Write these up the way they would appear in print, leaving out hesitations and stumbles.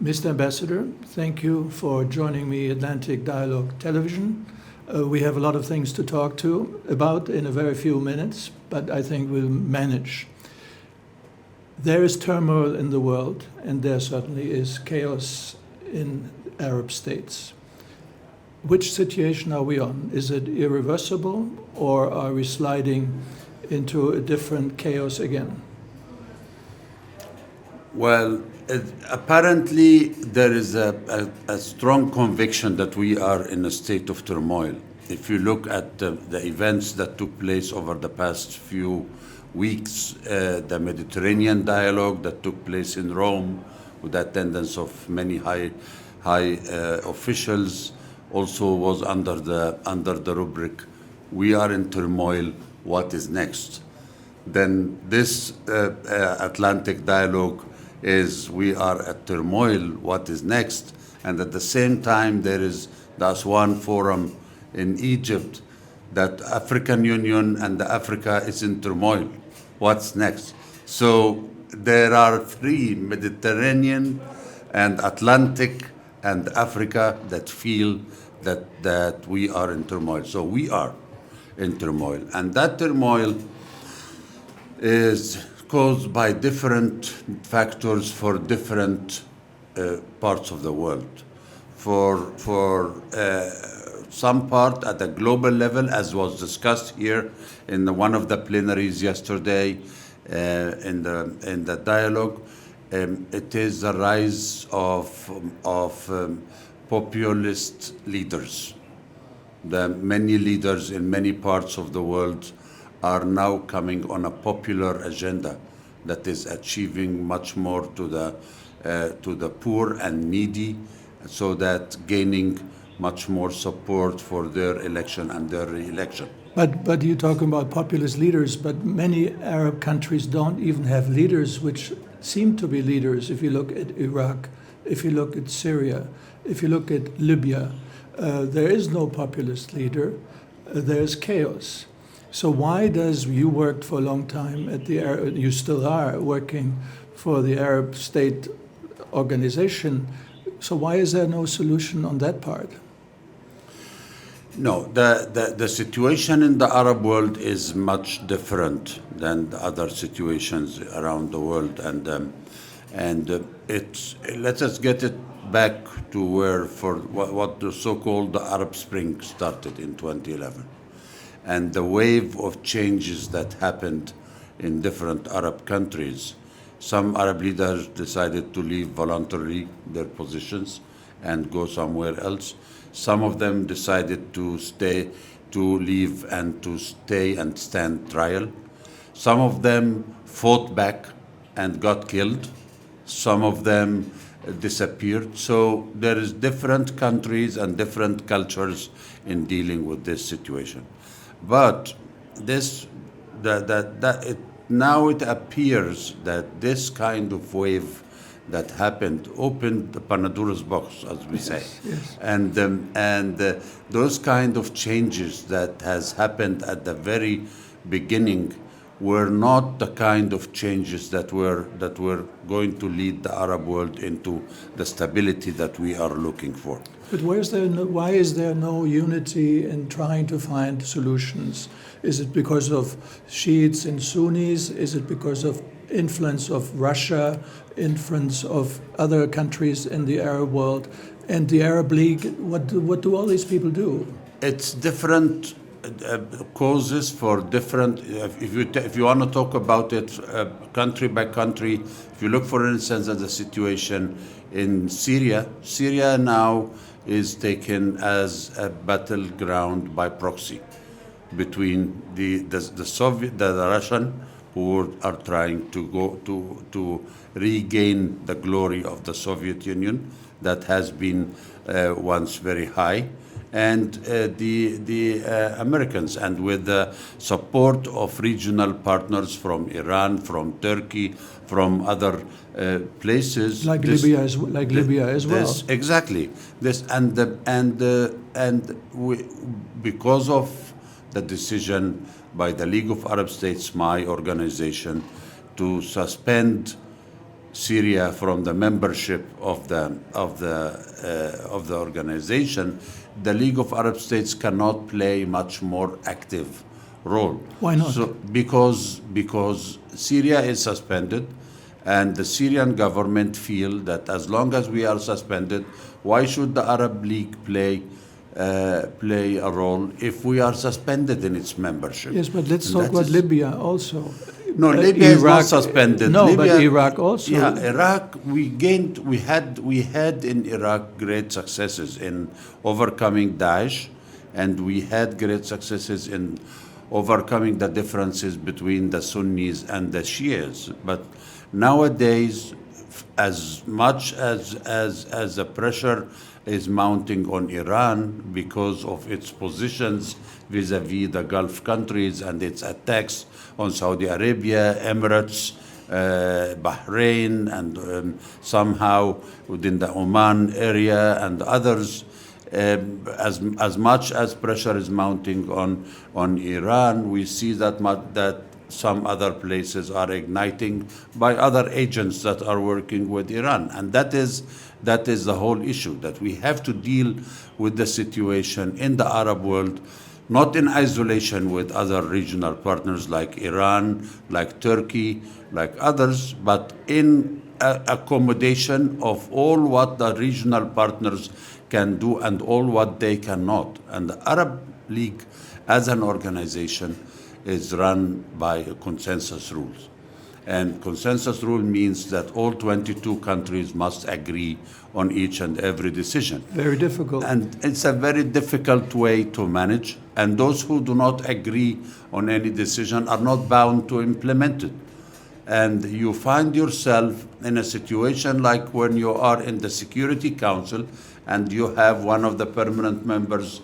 Mr. Ambassador, thank you for joining me Atlantic Dialogue Television. We have a lot of things to talk about in a very few minutes, but I think we'll manage. There is turmoil in the world, and there certainly is chaos in Arab states. Which situation are we on? Is it irreversible, or are we sliding into a different chaos again? Well, apparently there is a strong conviction that we are in a state of turmoil. If you look at the events that took place over the past few weeks, the Mediterranean dialogue that took place in Rome with the attendance of many high officials also was under the rubric, we are in turmoil, what is next? Then this Atlantic dialogue is we are at turmoil, what is next? And at the same time, there is the Aswan Forum in Egypt, that African Union and the Africa is in turmoil, what's next? So there are three, Mediterranean and Atlantic and Africa, that feel that we are in turmoil. So we are in turmoil. And that turmoil is caused by different factors for different parts of the world. For some part at a global level, as was discussed here in one of the plenaries yesterday in the dialogue, it is the rise of populist leaders. The many leaders in many parts of the world are now coming on a popular agenda that is achieving much more to the poor and needy, so that gaining much more support for their election and their re-election. But you're talking about populist leaders, but many Arab countries don't even have leaders which seem to be leaders. If you look at Iraq, if you look at Syria, if you look at Libya, there is no populist leader, there's chaos. So why does, you worked for a long time at you still are working for the Arab State Organization, so why is there no solution on that part? No, the situation in the Arab world is much different than the other situations around the world, and let us get it back to where what the so-called the Arab Spring started in 2011. And the wave of changes that happened in different Arab countries. Some Arab leaders decided to leave voluntarily their positions and go somewhere else. Some of them decided to leave and to stay and stand trial. Some of them fought back and got killed. Some of them disappeared. So there is different countries and different cultures in dealing with this situation. But now it appears that this kind of wave that happened opened the Pandora's box, as we say. Yes. And those kind of changes that has happened at the very beginning were not the kind of changes that were going to lead the Arab world into the stability that we are looking for. But why is there no unity in trying to find solutions? Is it because of Shiites and Sunnis? Is it because of influence of Russia, influence of other countries in the Arab world, and the Arab League? What do all these people do? It's different causes for different. If you want to talk about it country by country, if you look, for instance, at the situation in Syria, Syria now is taken as a battleground by proxy between the Russian, who are trying to regain the glory of the Soviet Union that has been once very high, and the Americans, and with the support of regional partners from Iran, from Turkey, from other places, like Libya as well. Exactly. Because of the decision by the League of Arab States, my organization, to suspend Syria from the membership of the organization, the League of Arab States cannot play much more active role. Why not? So because Syria is suspended, and the Syrian government feel that as long as we are suspended, why should the Arab League play a role if we are suspended in its membership? Yes, but let's And talk that about is- Libya also. No, Libya is not suspended. No, Libya, but Iraq also. Yeah, Iraq. We had in Iraq great successes in overcoming Daesh, and we had great successes in overcoming the differences between the Sunnis and the Shias. But nowadays, as much as the pressure is mounting on Iran because of its positions vis-a-vis the Gulf countries and its attacks on Saudi Arabia, Emirates, Bahrain, and somehow within the Oman area and others, as much as pressure is mounting on Iran, we see that some other places are igniting by other agents that are working with Iran. And that is the whole issue, that we have to deal with the situation in the Arab world, not in isolation with other regional partners like Iran, like Turkey, like others, but in accommodation of all what the regional partners can do and all what they cannot. And the Arab League as an organization is run by consensus rules. And consensus rule means that all 22 countries must agree on each and every decision. Very difficult. And it's a very difficult way to manage. And those who do not agree on any decision are not bound to implement it. And you find yourself in a situation like when you are in the Security Council and you have one of the permanent members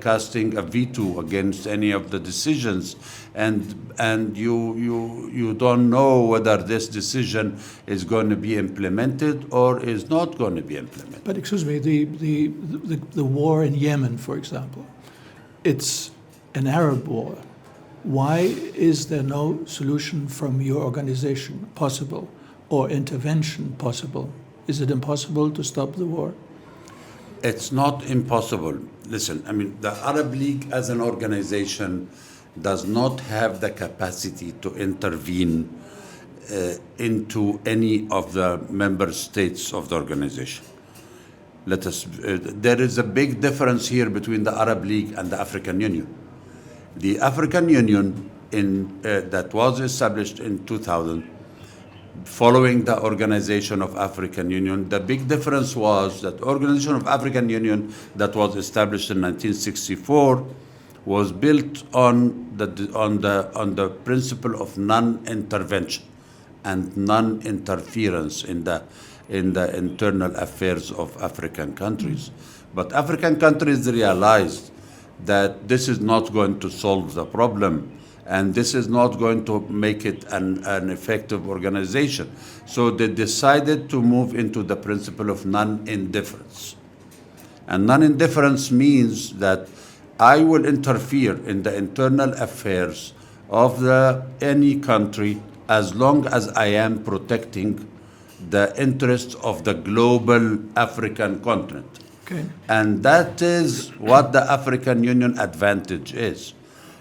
casting a veto against any of the decisions, and you don't know whether this decision is going to be implemented or is not going to be implemented. But excuse me, the war in Yemen, for example, it's an Arab war. Why is there no solution from your organization possible or intervention possible? Is it impossible to stop the war? It's not impossible. Listen, I mean, the Arab League as an organization does not have the capacity to intervene into any of the member states of the organization. There is a big difference here between the Arab League and the African Union. The African Union that was established in 2000, following the Organization of African Union, the big difference was that Organization of African Union that was established in 1964 was built on the principle of non-intervention and non-interference in the internal affairs of African countries. But African countries realized that this is not going to solve the problem, and this is not going to make it an effective organization. So they decided to move into the principle of non-indifference. And non-indifference means that I will interfere in the internal affairs of any country as long as I am protecting the interests of the global African continent. Okay. And that is what the African Union advantage is.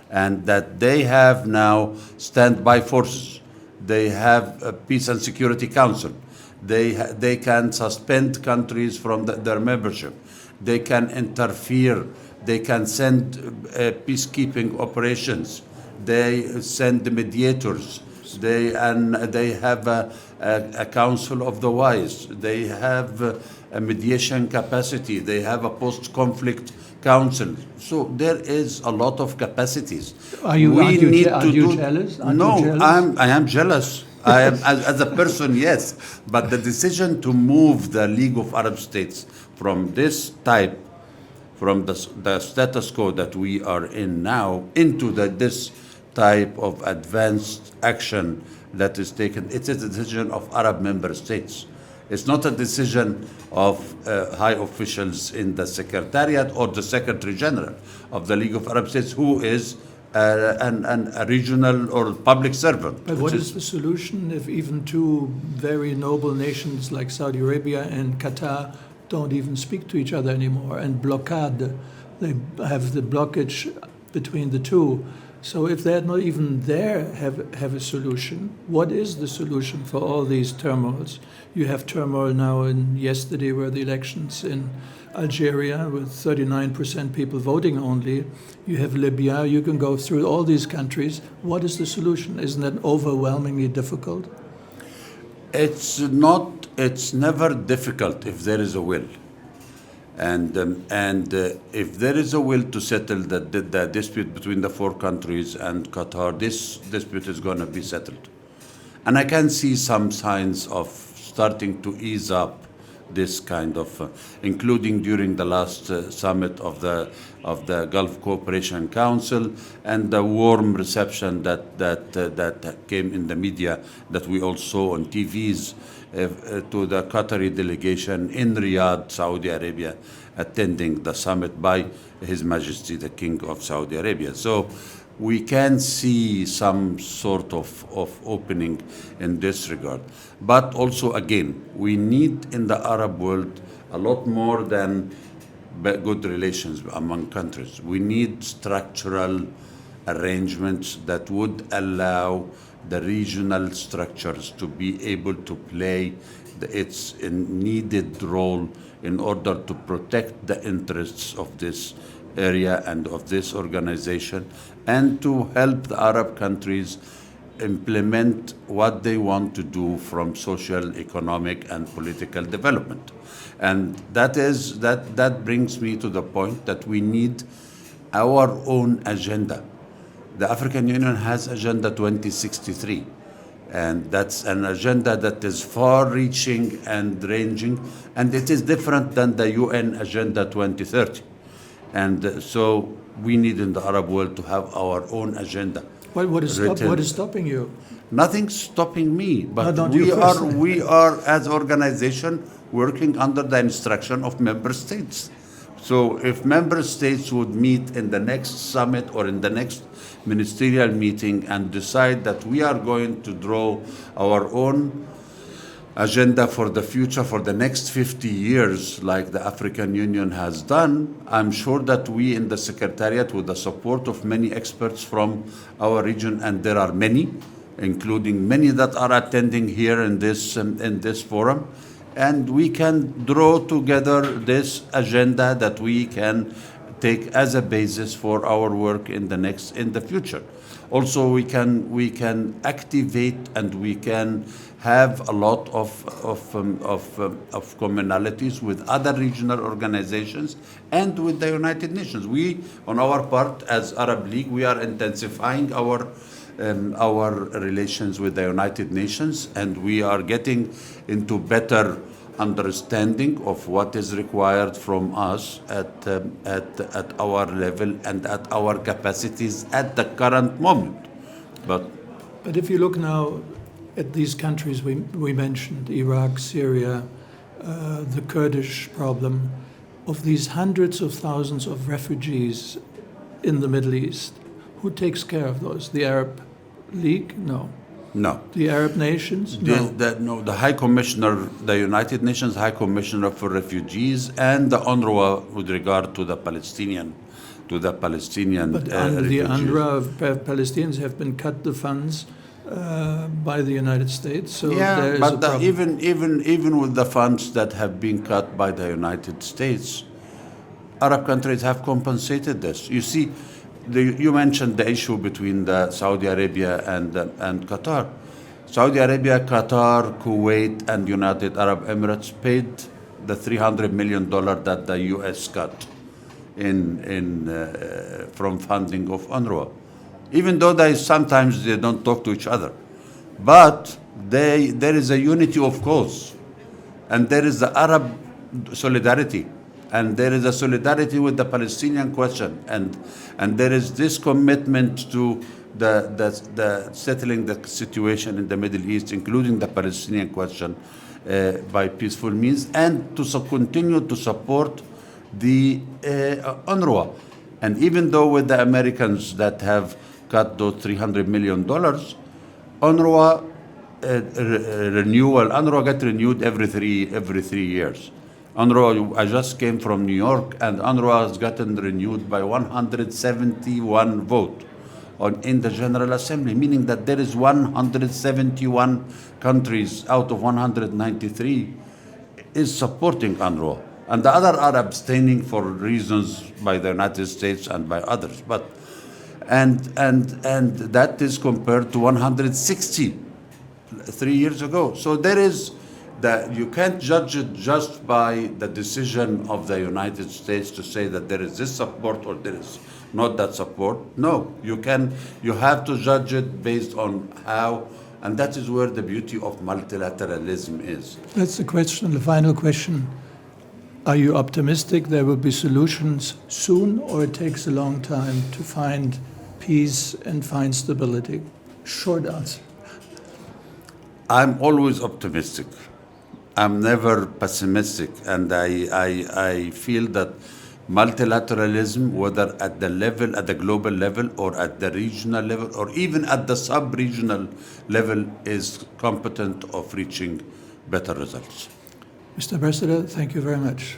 And that they have now standby forces. They have a Peace and Security Council. They can suspend countries from their membership. They can interfere. They can send peacekeeping operations. They send mediators. They have a Council of the Wise. They have a mediation capacity. They have a post-conflict council. So there is a lot of capacities. Aren't you jealous? I am jealous. I am, as a person, yes. But the decision to move the League of Arab States from this type, from the status quo that we are in now, into this type of advanced action that is taken, it's a decision of Arab member states. It's not a decision of high officials in the Secretariat or the Secretary General of the League of Arab States, who is and a regional or public servant. But what is the solution if even two very noble nations like Saudi Arabia and Qatar don't even speak to each other anymore and blockade? They have the blockage between the two. So if they're not even there, have a solution. What is the solution for all these turmoils? You have turmoil now, yesterday were the elections in Algeria with 39% people voting only. You have Libya. You can go through all these countries. What is the solution? Isn't that overwhelmingly difficult? It's not. It's never difficult if there is a will. And if there is a will to settle the dispute between the four countries and Qatar, this dispute is going to be settled. And I can see some signs of starting to ease up this kind of, including during the last summit of the Gulf Cooperation Council and the warm reception that came in the media that we all saw on TVs to the Qatari delegation in Riyadh, Saudi Arabia, attending the summit by His Majesty the King of Saudi Arabia. So we can see some sort of opening in this regard. But also, again, we need in the Arab world a lot more than good relations among countries. We need structural arrangements that would allow the regional structures to be able to play its needed role in order to protect the interests of this area and of this organization, and to help the Arab countries implement what they want to do from social, economic, and political development. And that brings me to the point that we need our own agenda. The African Union has Agenda 2063, and that's an agenda that is far-reaching and ranging, and it is different than the UN Agenda 2030. And so we need in the Arab world to have our own agenda. What is stopping you? Nothing's stopping me, but not we are as organization working under the instruction of member states. So if member states would meet in the next summit or in the next ministerial meeting and decide that we are going to draw our own agenda for the future for the next 50 years, like the African Union has done, I'm sure that we in the Secretariat, with the support of many experts from our region, and there are many, including many that are attending here in this forum, and we can draw together this agenda that we can take as a basis for our work in the future. Also, we can activate and we can have a lot of commonalities with other regional organizations and with the United Nations. We, on our part, as Arab League, we are intensifying our relations with the United Nations, and we are getting into better understanding of what is required from us at our level and at our capacities at the current moment. But if you look now at these countries we mentioned, Iraq, Syria, the Kurdish problem, of these hundreds of thousands of refugees in the Middle East, who takes care of those? The Arab League? No. No. The Arab nations? No. The High Commissioner, the United Nations High Commissioner for Refugees, and the UNRWA with regard to the Palestinian But under the UNRWA, Palestinians have been cut the funds by the United States. So there is a problem. Even with the funds that have been cut by the United States, Arab countries have compensated this. You see, you mentioned the issue between Saudi Arabia and Qatar. Saudi Arabia, Qatar, Kuwait, and United Arab Emirates paid the $300 million that the U.S. cut from funding of UNRWA. Even though sometimes they don't talk to each other. But there is a unity of cause, and there is the Arab solidarity, and there is a solidarity with the Palestinian question, and there is this commitment to the settling the situation in the Middle East, including the Palestinian question, by peaceful means, and to continue to support the UNRWA. And even though with the Americans that have got those $300 million, UNRWA renewal, UNRWA get renewed every three years. UNRWA, I just came from New York, and UNRWA has gotten renewed by 171 vote in the General Assembly, meaning that there is 171 countries out of 193 is supporting UNRWA. And the other are abstaining for reasons by the United States and by others. And that is compared to 160 3 years ago. So there is that you can't judge it just by the decision of the United States to say that there is this support or there is not that support. No, you have to judge it based on how, and that is where the beauty of multilateralism is. That's the question, the final question. Are you optimistic there will be solutions soon, or it takes a long time to find peace and find stability? Short answer. I'm always optimistic. I'm never pessimistic, and I feel that multilateralism, whether at the global level or at the regional level or even at the sub-regional level, is competent of reaching better results. Mr. Ambassador, thank you very much.